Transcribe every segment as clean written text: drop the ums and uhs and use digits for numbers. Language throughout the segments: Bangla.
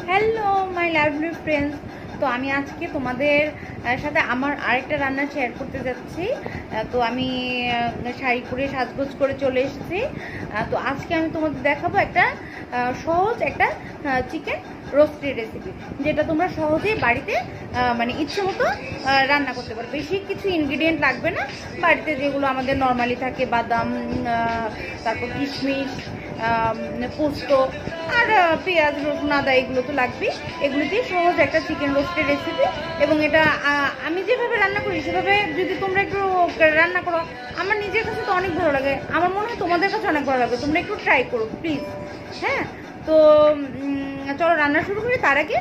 Hello my lovely friends. তো আমি আজকে তোমাদের সাথে আমার আরেকটা রান্না শেয়ার করতে যাচ্ছি। তো আমি শাড়ি করে সাজগোজ করে চলে এসেছি। তো আজকে আমি তোমাদের দেখাবো একটা সহজ একটা চিকেন রোস্টের রেসিপি, যেটা তোমরা সহজেই বাড়িতে মানে ইচ্ছে মতো রান্না করতে পারো। বেশি কিছু ইনগ্রিডিয়েন্ট লাগবে না, বাড়িতে যেগুলো আমাদের নর্মালি থাকে, বাদাম, তারপর কিশমিশ, পোস্ত আর পেঁয়াজ, রসুন, আদা, এগুলো তো লাগবেই। এগুলো দিয়ে সহজ একটা চিকেন রোস্টের রেসিপি। এবং এটা আমি যেভাবে রান্না করি সেভাবে যদি তোমরা একটু রান্না করো, আমার নিজের কাছে তো অনেক ভালো লাগে, আমার মনে হয় তোমাদের কাছে অনেক ভালো লাগবে। তোমরা একটু ট্রাই করো প্লিজ। হ্যাঁ, তো চলো রান্না শুরু করি। তার আগে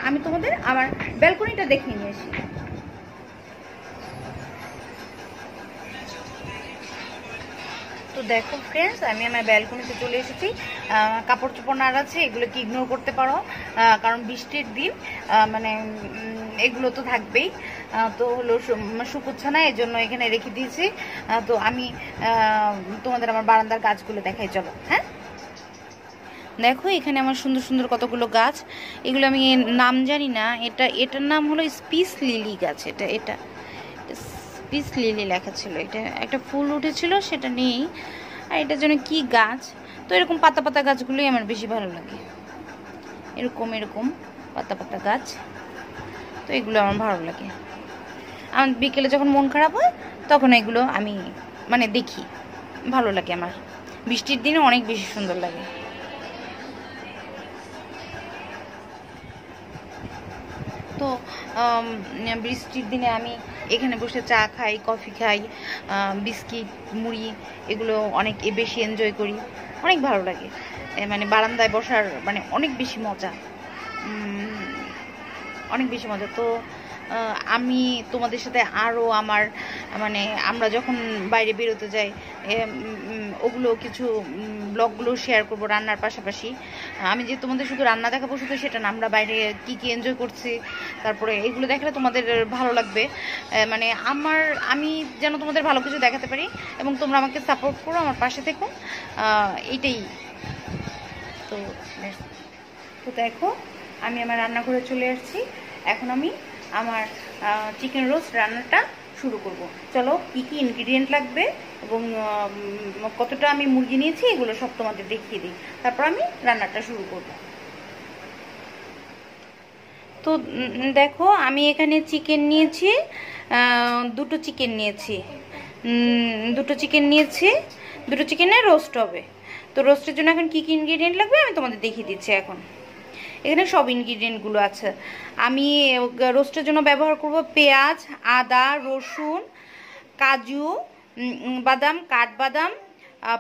আমি তোমাদের আমার ব্যালকনিটা দেখিয়ে নিয়ে আসি। তো দেখো ফ্রেন্ডস, আমি আমার ব্যালকনিতে চলে এসেছি। কাপড় চোপড় নাড়া আছে, এগুলোকে ইগনোর করতে পারো, কারণ বৃষ্টির দিন মানে এগুলো তো থাকবেই। তো হলো শুকুচ্ছে না, এই জন্য এখানে রেখে দিয়েছি। তো আমি তোমাদের আমার বারান্দার গাছগুলো দেখাই, চলো। হ্যাঁ, দেখো এখানে আমার সুন্দর সুন্দর কতগুলো গাছ। এগুলো আমি নাম জানি না, এটার নাম হলো স্পিস লিলি গাছ। এটা পিস লিলি লেখা ছিল, এটা একটা ফুল উঠেছিল, সেটা নেই। আর এটার জন্য কি গাছ, তো এরকম পাতা পাতা গাছগুলোই আমার বেশি ভালো লাগে। এরকম পাতা পাতা গাছ, তো এগুলো আমার ভালো লাগে। আমার বিকেলে যখন মন খারাপ হয় তখন এগুলো আমি মানে দেখি, ভালো লাগে আমার। বৃষ্টির দিনে অনেক বেশি সুন্দর লাগে। তো বৃষ্টির দিনে আমি এখানে বসে চা খাই, কফি খাই, বিস্কিট, মুড়ি, এগুলো অনেক বেশি এনজয় করি, অনেক ভালো লাগে। মানে বারান্দায় বসার মানে অনেক বেশি মজা, অনেক বেশি মজা। তো আমি তোমাদের সাথে আরও আমার মানে আমরা যখন বাইরে বেরোতে যাই ওগুলো কিছু ব্লগগুলো শেয়ার করব রান্নার পাশাপাশি। আমি যে তোমাদের শুধু রান্না দেখাবো শুধু সেটা না, আমরা বাইরে কি কি এনজয় করছি, তারপরে এগুলো দেখলে তোমাদের ভালো লাগবে। মানে আমি যেন তোমাদের ভালো কিছু দেখাতে পারি এবং তোমরা আমাকে সাপোর্ট করো, আমার পাশে থেকো, এইটাই। তো তো দেখো আমি আমার রান্নাঘরে চলে আসছি। এখন আমি আমার চিকেন রোস্ট রান্নাটা শুরু করব। চলো কি কি ইনগ্রিডিয়েন্ট লাগবে এবং কতটা আমি মুরগি নিয়েছি এগুলো সব তোমাদের দেখিয়ে দিই, তারপর আমি রান্নাটা শুরু করব। তো দেখো আমি এখানে চিকেন নিয়েছি, দুটো চিকেন নিয়েছি, দুটো চিকেনের রোস্ট হবে। তো রোস্টের জন্য এখন কী কী ইনগ্রিডিয়েন্ট লাগবে আমি তোমাদের দেখিয়ে দিচ্ছি। এখন এখানে সব ইনগ্রিডিয়েন্টগুলো আছে। আমি রোস্টের জন্য ব্যবহার করব পেঁয়াজ, আদা, রসুন, কাজু বাদাম, কাঠবাদাম,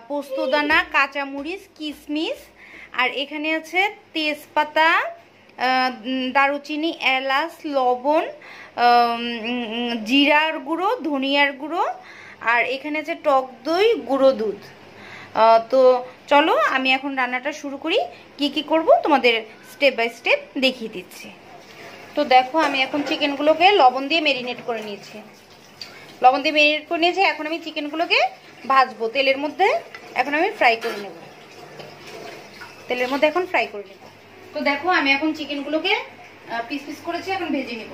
পোস্তদানা, কাঁচামরিচ, কিশমিশ, আর এখানে আছে তেজপাতা, দারুচিনি, এলাচ, লবণ, জিরার গুঁড়ো, ধনিয়ার গুঁড়ো, আর এখানে আছে টক দই, গুঁড়ো দুধ। তো চলো আমি এখন রান্নাটা শুরু করি। কি কি করব তোমাদের স্টেপ বাই স্টেপ দেখিয়ে দিচ্ছি। তো দেখো আমি এখন চিকেনগুলোকে লবণ দিয়ে মেরিনেট করে নিয়েছি। এখন আমি চিকেনগুলোকে ভাজবো তেলের মধ্যে। এখন আমি ফ্রাই করে নেব, এখন ফ্রাই করে নেব। তো দেখো আমি এখন চিকেনগুলোকে পিস পিস করেছি, এখন ভেজে নেব।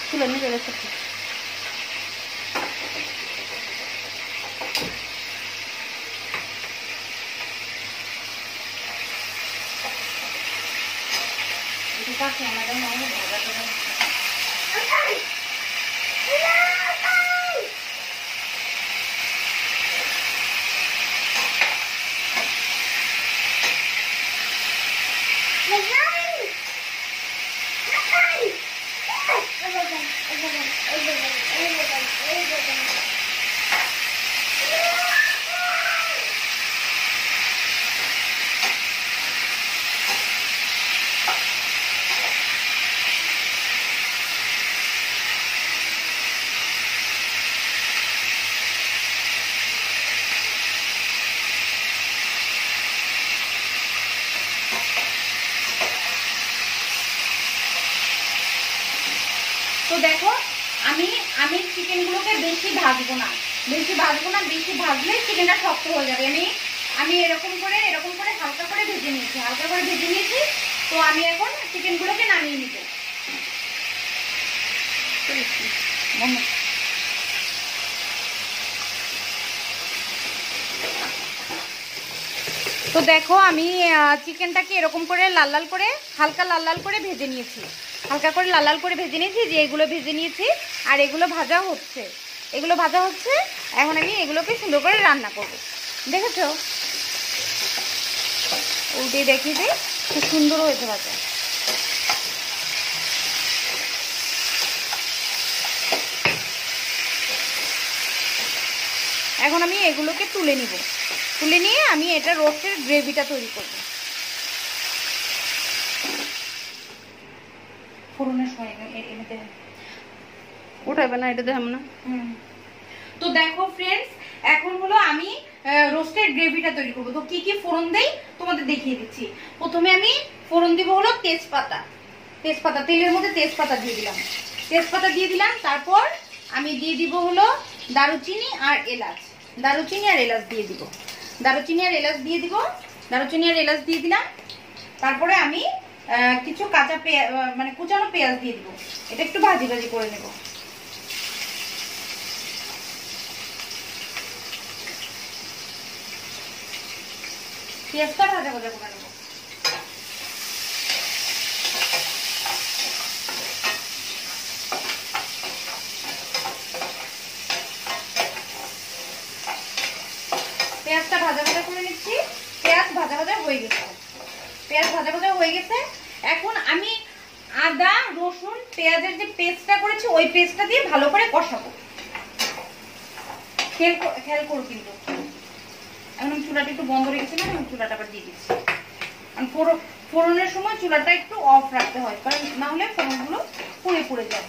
চুলো নিয়ে চলে এসেছি। তো দেখো আমি আমি চিকেনগুলোকে বেশি ভাজবো না, বেশি ভাজলে চিকেনটা শক্ত হয়ে যাবে। আমি এরকম করে হালকা করে ভেজে নিয়েছি। তো আমি এখন চিকেনগুলোকে নামিয়ে নিব। তো দেখো আমি চিকেনটাকে এরকম করে হালকা লাল লাল করে ভেজে নিয়েছি, যে এগুলো ভেজে নিয়েছি। আর এগুলো ভাজা হচ্ছে, এখন আমি এগুলোকে সুন্দর করে রান্না করব। দেখেছো, উল্টে দেখিয়ে দিই, খুব সুন্দর হয়েছে ভাজা। এখন আমি এগুলোকে তুলে নিয়ে আমি এটা রোস্টের গ্রেভিটা তৈরি করব। ফোড়নের সময় এটাতে উঠাইবে না, এটা দেখাম না। তো দেখো ফ্রেন্ডস, এখন হলো আমি রোস্টের গ্রেভিটা তৈরি করব। তো কি কি ফোড়ন দেই তোমাদের দেখিয়ে দিচ্ছি। প্রথমে আমি ফোড়ন দিব হলো তেজপাতা, তেলের মধ্যে তেজপাতা দিয়ে দিলাম। তারপর আমি দিয়ে দিব হলো দারুচিনি আর এলাচ দিয়ে দিলাম। তারপরে আমি কিছু কাঁচা পেঁয়াজ মানে কুচানো পেঁয়াজ দিয়ে দিব। এটা একটু ভাজি করে নেব। পেঁয়াজটা ভাজা করে নেব। পেঁয়াজটা ভাজা করে নিচ্ছি। পেঁয়াজ ভাজা হয়ে গেছে। এখন আমি আদা রসুন পেঁয়াজের যে পেস্টটা করেছি ওই পেস্টটা দিয়ে ভালো করে কষাবো। খেয়াল করো কিন্তু। এখন আমি চুলাটা একটু বন্ধ রেখেছিলাম, আমি চুলাটা আবার দিয়ে দিচ্ছি। ফোড়নের সময় চুলাটা একটু অফ রাখতে হয়, কারণ না হলে ফোড়নগুলো পুড়ে যায়।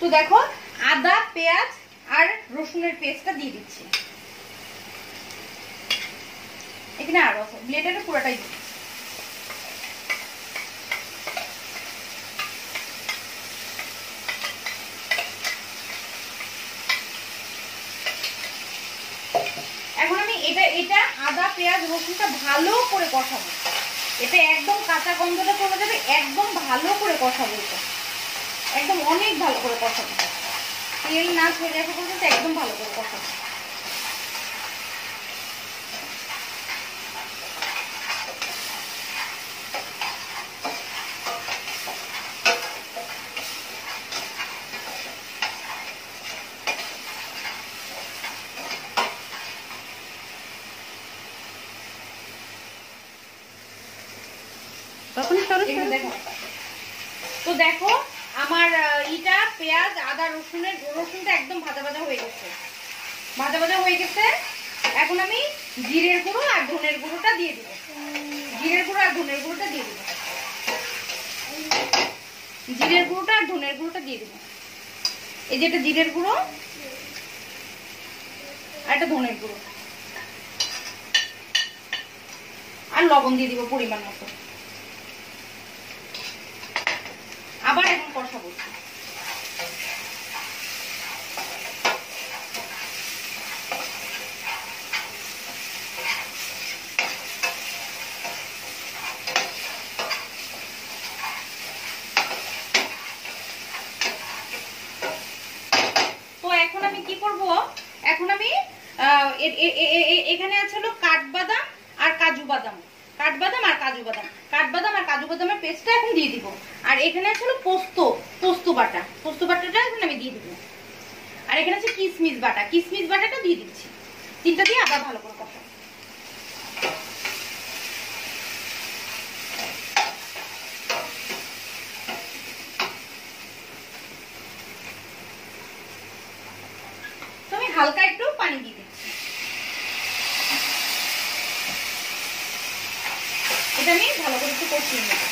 তো দেখো আদা পেঁয়াজ আর রসুনের পেস্টটা দিয়ে দিচ্ছি। এখানে আরো আছে, ব্লেন্ডারে পুরোটাই দিচ্ছি। এখন আমি এটা আদা পেঁয়াজ রসুনটা ভালো করে কষাবো। এটা একদম কাঁচা গন্ধটা চলে যাবে, একদম ভালো করে কষাবো। এটা একদম অনেক ভালো করে কষাবো, তেল না ছেড়ে রাখা পর্যন্ত একদম ভালো করে কষাবো। তো দেখো আমার ইটা পেঁয়াজ আদা রসুনটা একদম ভাজা হয়ে গেছে। এখন আমি জিরের গুঁড়ো আর ধনের গুঁড়োটা দিয়ে দিব। এই যে এটা জিরের গুঁড়ো আর এটা ধনের গুঁড়ো, আর লবণ দিয়ে দিব পরিমাণ মতো। আবার এখন কষাবো। তো এখন আমি কি করব, এখন আমি এখানে আছে হলো কাঠবাদাম আর কাজু বাদাম, কাঠবাদামের পেস্টটা এখন দিয়ে দিব। আর এখানে আছে হলো পোস্ত বাটাটা এখন আমি দিয়ে দিব। আর এখানে আছে কিশমিশ বাটাটা দিয়ে দিচ্ছি। তিনটা দিয়ে আবার ভালো করে কষাবো। তো আমি হালকা একটু পানি দিয়ে দিচ্ছি। এটা আমি ভালো করে একটু কষিয়ে নেব।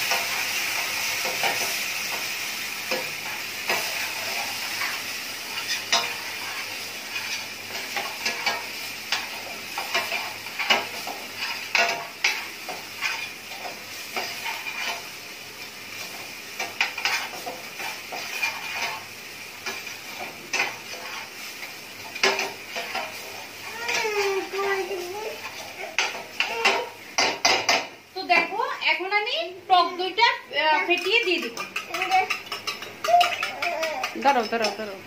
ফেটিয়ে দিয়ে দিব। দাঁড়াও দাঁড়াও দাঁড়াও,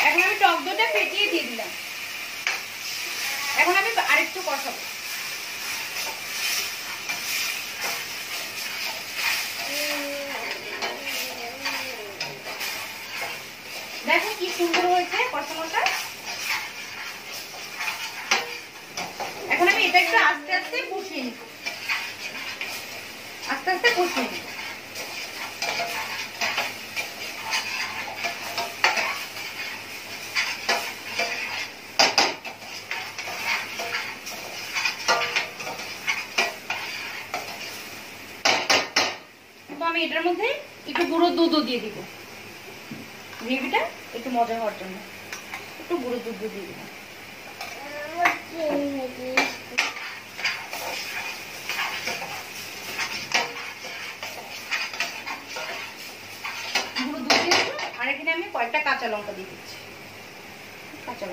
এখন আমি টক দইটা ফেটিয়ে দিয়ে দিলাম। এখন আমি আরেকটু কষাবো। দেখো কি সুন্দর হয়েছে কষানোটা। এখন আমি এটা একটু আস্তে আস্তে কষিয়ে নিব, আস্তে আস্তে কষিয়ে নিব। তো আমি এটার মধ্যে একটু গুঁড়ো দুধও দিয়ে দিব, গ্রেভিটা একটু মজা হওয়ার জন্য একটু গুঁড়ো দুধ দিয়ে দিব। গুঁড়ো দুধ দিয়ে দিব। আর এখানে আমি কয়েকটা কাঁচা লঙ্কা দিয়ে দিচ্ছি। কাঁচা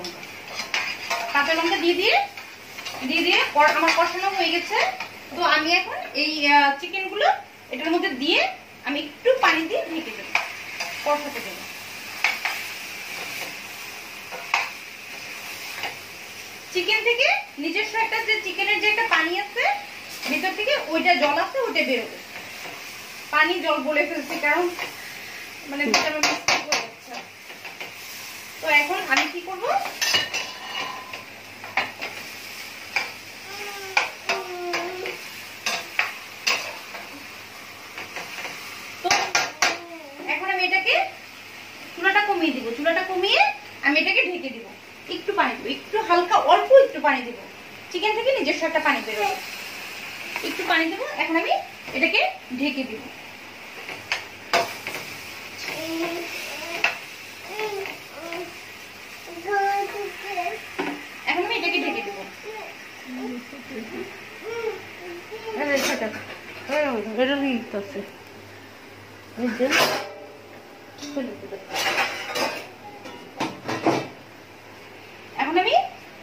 লঙ্কা দিয়ে দিয়ে আমার কষানো হয়ে গেছে। তো আমি এখন এই চিকেন গুলো এটার মধ্যে দিয়ে আমি একটু পানি দিয়ে ঢেকে দেবো, কষাতে দেবো। চিকেন থেকে নিজস্ব একটা যে চিকেনের যে একটা পানি আছে ভিতর থেকে, ওইটা জল আছে, ওইটা বেরোবে। পানি জল বলে ফেলছি কারণ মানে তো এখন আমি কি করব, তো এখন আমি এটাকে চুলাটা কমিয়ে দিব। চুলাটা কমিয়ে আমি এটাকে ঢেকে দিব। একটু পানি দিব, একটু হালকা অল্প একটু পানি দিব। চিকেন থেকে নিজস্ব একটা পানি বেরোবে, একটু পানি দেবো। এখন আমি এটাকে ঢেকে দিব। এখন আমি এটাকে ঢেকে দেবো। এখন আমি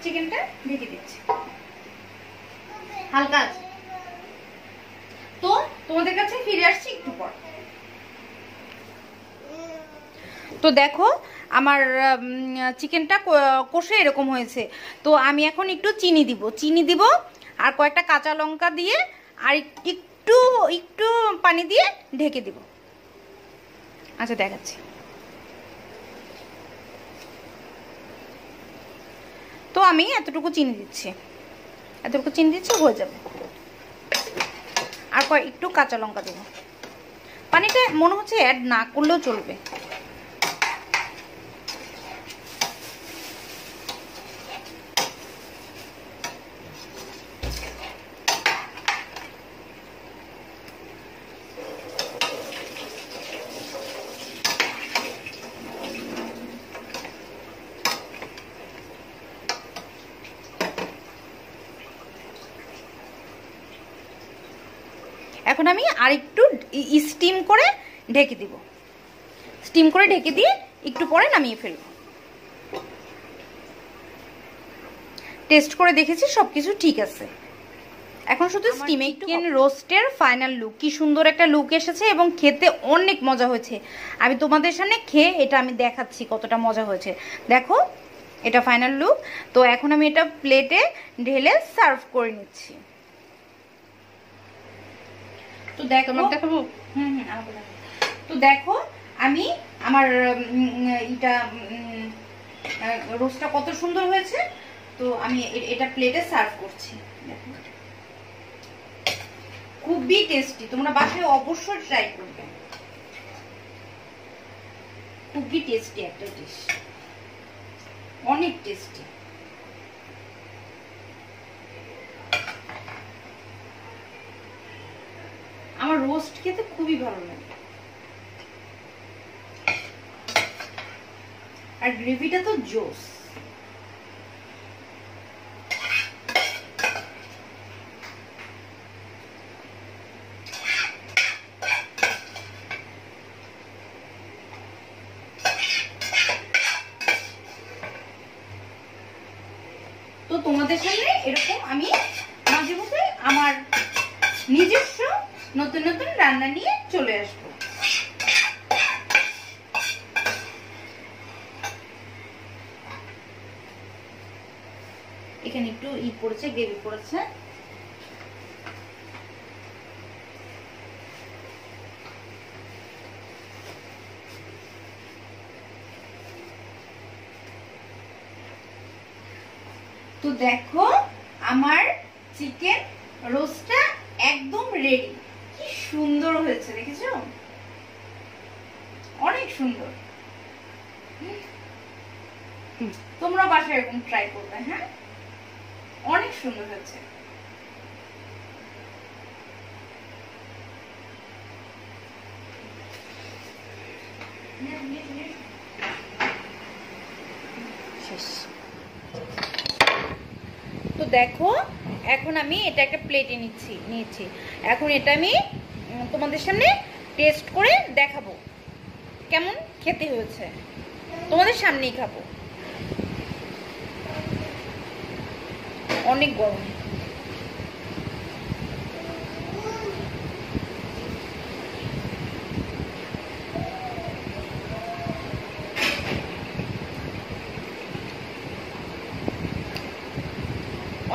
চিকেনটা ঢেকে দিচ্ছি হালকা আছে। তো তোমাদের কাছে ফিরে আসছি একটু পর। তো দেখো আমার চিকেনটা কষে এরকম হয়েছে। তো আমি এখন একটু চিনি দিব আর কয়েকটা কাঁচা লঙ্কা দিয়ে আর একটু একটু পানি দিয়ে ঢেকে দিব। আচ্ছা দেখাচ্ছি। তো আমি এতটুকু চিনি দিচ্ছি হয়ে যাবে। আর একটু কাঁচা লঙ্কা দেবো। পানিটা মনে হচ্ছে অ্যাড না করলেও চলবে। এখন আমি আরেকটু স্টিম করে ঢেকে দিব। স্টিম করে ঢেকে দিয়ে একটু পরে নামিয়ে ফেলবো। টেস্ট করে দেখেছি সবকিছু ঠিক আছে। এখন শুধু স্টিমে চিকেন রোস্টের ফাইনাল লুক। কি সুন্দর একটা লুক এসেছে এবং খেতে অনেক মজা হয়েছে। আমি তোমাদের সামনে খেয়ে এটা আমি দেখাচ্ছি কতটা মজা হয়েছে। দেখো এটা ফাইনাল লুক। তো এখন আমি এটা প্লেটে ঢেলে সার্ভ করে নিচ্ছি। তো দেখো দেখাবো। তো দেখো আমি আমার এটা রোস্টটা কত সুন্দর হয়েছে। তো আমি এটা প্লেটে সার্ভ করছি। খুবই টেস্টি, তোমরা বাসায় অবশ্যই ট্রাই করবে। খুবই টেস্টি একটা ডিশ, অনেক টেস্টি। আমার রোস্ট খেতে খুবই ভালো লাগে, আর গ্রেভিটা তো জোস। তো তোমাদের সামনে এরকম আমি মাঝে মধ্যে আমার নিজস্ব নতুন নতুন রান্না নিয়ে চলে আসবো। এখানে একটু পড়েছে, গ্রেভি পড়েছে। তো দেখো আমার চিকেন রোস্টটা একদম রেডি। কি সুন্দর হয়েছে দেখেছো, অনেক সুন্দর। তোমরা বাসায় এরকম ট্রাই করবে। হ্যাঁ, অনেক সুন্দর হয়েছে। তো দেখো এখন আমি এটা একটা প্লেটে নিয়েছি। এখন এটা আমি তোমাদের সামনে টেস্ট করে দেখাবো কেমন খেতে হয়েছে। তোমাদের সামনেই খাবো। অনেক গরম।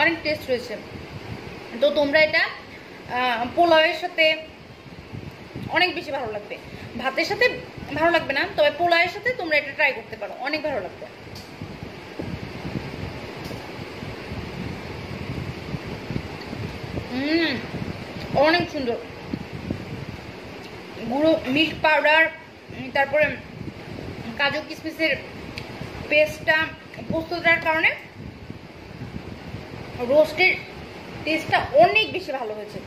অনেক টেস্ট হয়েছে। তো তোমরা এটা পোলাওয়ের সাথে অনেক বেশি ভালো লাগবে, ভাতের সাথে ভালো লাগবে না, তবে পোলাওয়ের সাথে তোমরা এটা ট্রাই করতে পারো, অনেক ভালো লাগবে। অনেক সুন্দর। গুঁড়ো মিল্ক পাউডার, তারপরে কাজু কিশমিশের পেস্টটা প্রস্তুতের কারণে রোস্টের টেস্টটা অনেক বেশি ভালো হয়েছে।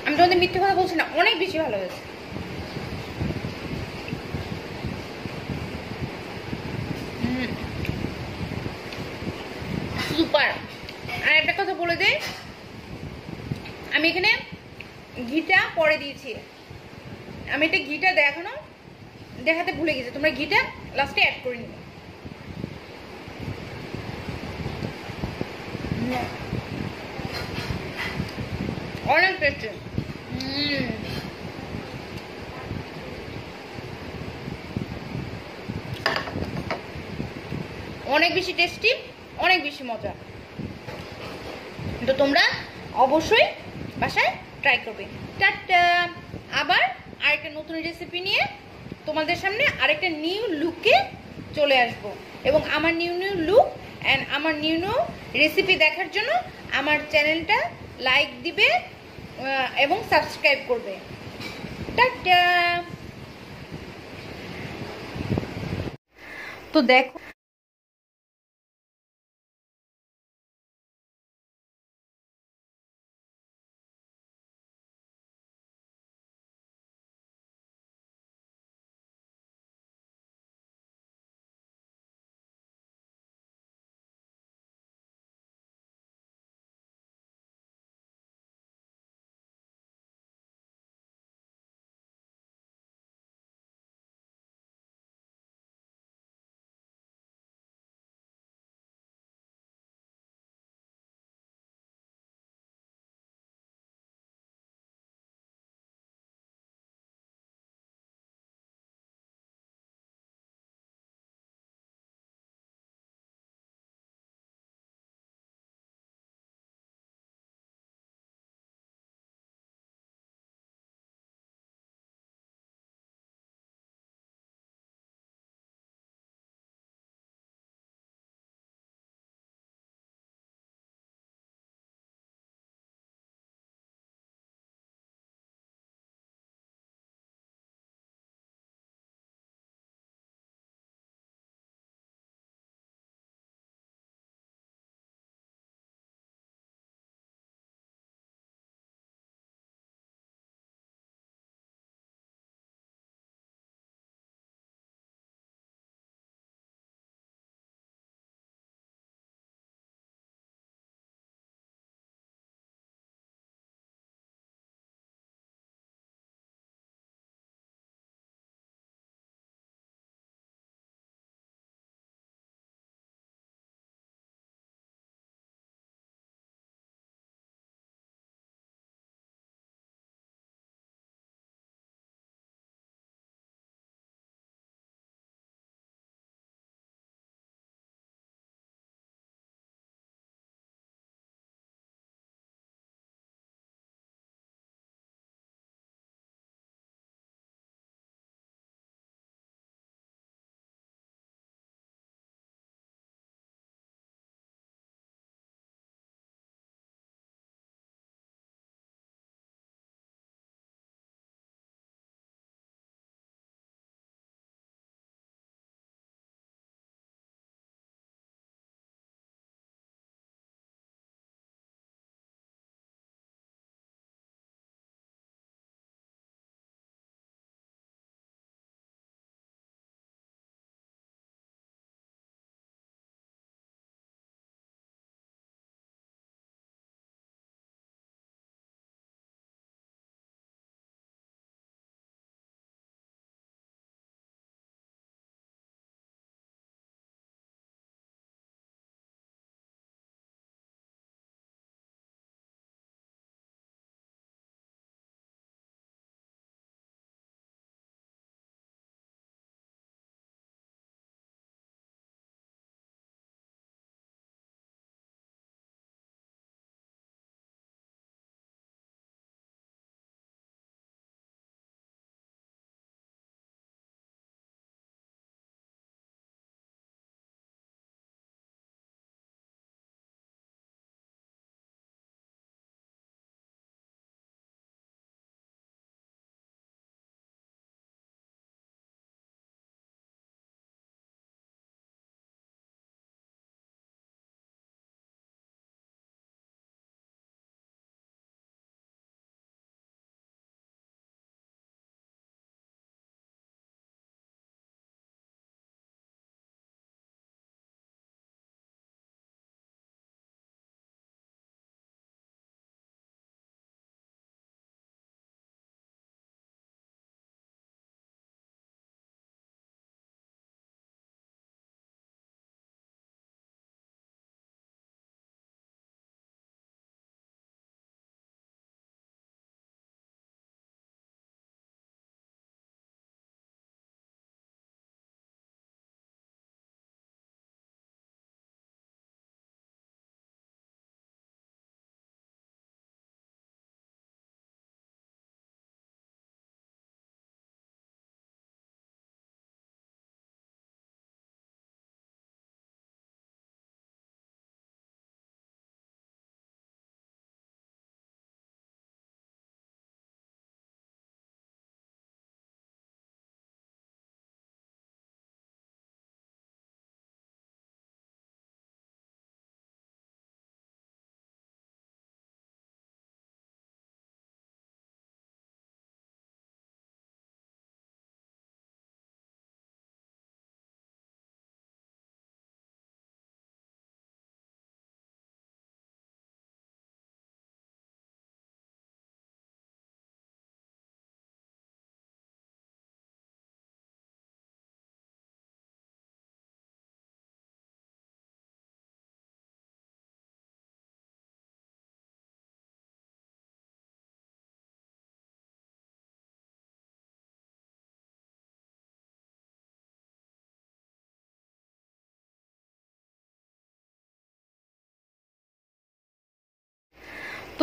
আমি তোমাদের মিথ্যে কথা বলছি না, অনেক বেশি ভালো হয়েছে। সুপার। আর একটা কথা বলে দেই, আমি এখানে ঘিটা পরে দিয়েছি। আমি এটা ঘিটা দেখাতে ভুলে গেছি, তোমরা ঘিটা লাস্টে অ্যাড করে নিবে। অনেক টেস্টি। অনেক বেশি টেস্টি, অনেক বেশি মজা। তো তোমরা অবশ্যই বাসায় ট্রাই করবে। টাটা। আবার আরেকটা নতুন রেসিপি নিয়ে তোমাদের সামনে আরেকটা নিউ লুকে চলে আসবো। এবং আমার নিউ লুক অ্যান্ড আমার নিউ রেসিপি দেখার জন্য আমার চ্যানেলটা লাইক দিবে এবং সাবস্ক্রাইব করবে। টাটা। তো দেখো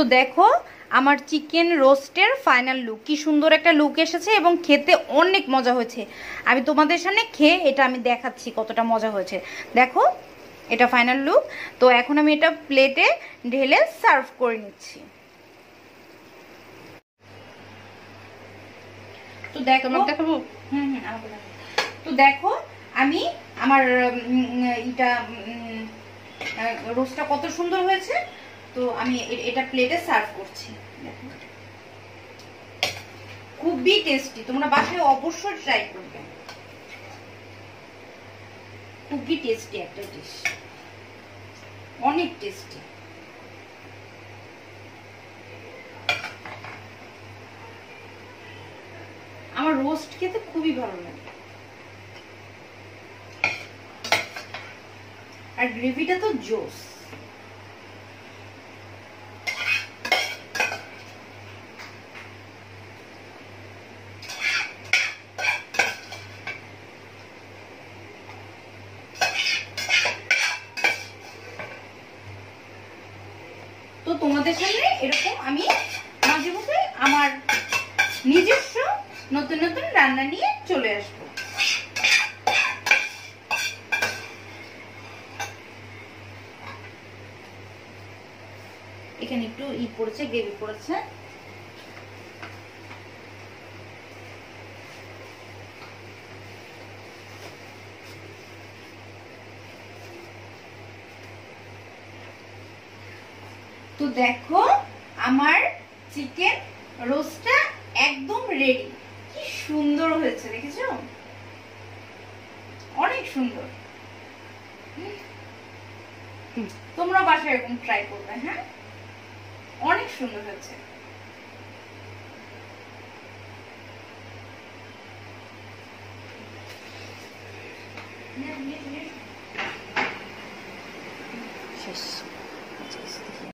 তো দেখো আমার চিকেন রোস্টের ফাইনাল লুক, কি সুন্দর একটা লুক এসেছে এবং খেতে অনেক মজা হয়েছে। আমি তোমাদের সামনে খেয়ে এটা আমি দেখাচ্ছি কতটা মজা হয়েছে। দেখো এটা ফাইনাল লুক। তো এখন আমি এটা প্লেটে ঢেলে সার্ভ করে নিচ্ছি। তো দেখো দেখাবো, তো দেখো আমি আমার এটা রোস্টটা কত সুন্দর হয়েছে। তো আমি এটা প্লেটে সার্ভ করছি। দেখো খুবই টেস্টি, তোমরা বাসায় অবশ্যই ট্রাই করবে। খুবই টেস্টি একটা ডিশ, অনেক টেস্টি। আমার রোস্ট খেতে খুবই ভালো লাগে, আর গ্রেভিটা তো জোস। তো তোমাদের সামনে এরকম আমি মাঝে মধ্যে আমার নিজস্ব নতুন নতুন রান্না নিয়ে চলে আসবো। এখানে একটু পড়েছে, গ্রেভি পড়েছে। তো দেখো আমার চিকেন রোস্টটা একদম রেডি। কি সুন্দর হয়েছে দেখেছো, অনেক সুন্দর। তোমরা বাসায় এরকম ট্রাই করবে। হ্যাঁ, অনেক সুন্দর হয়েছে। শেষ।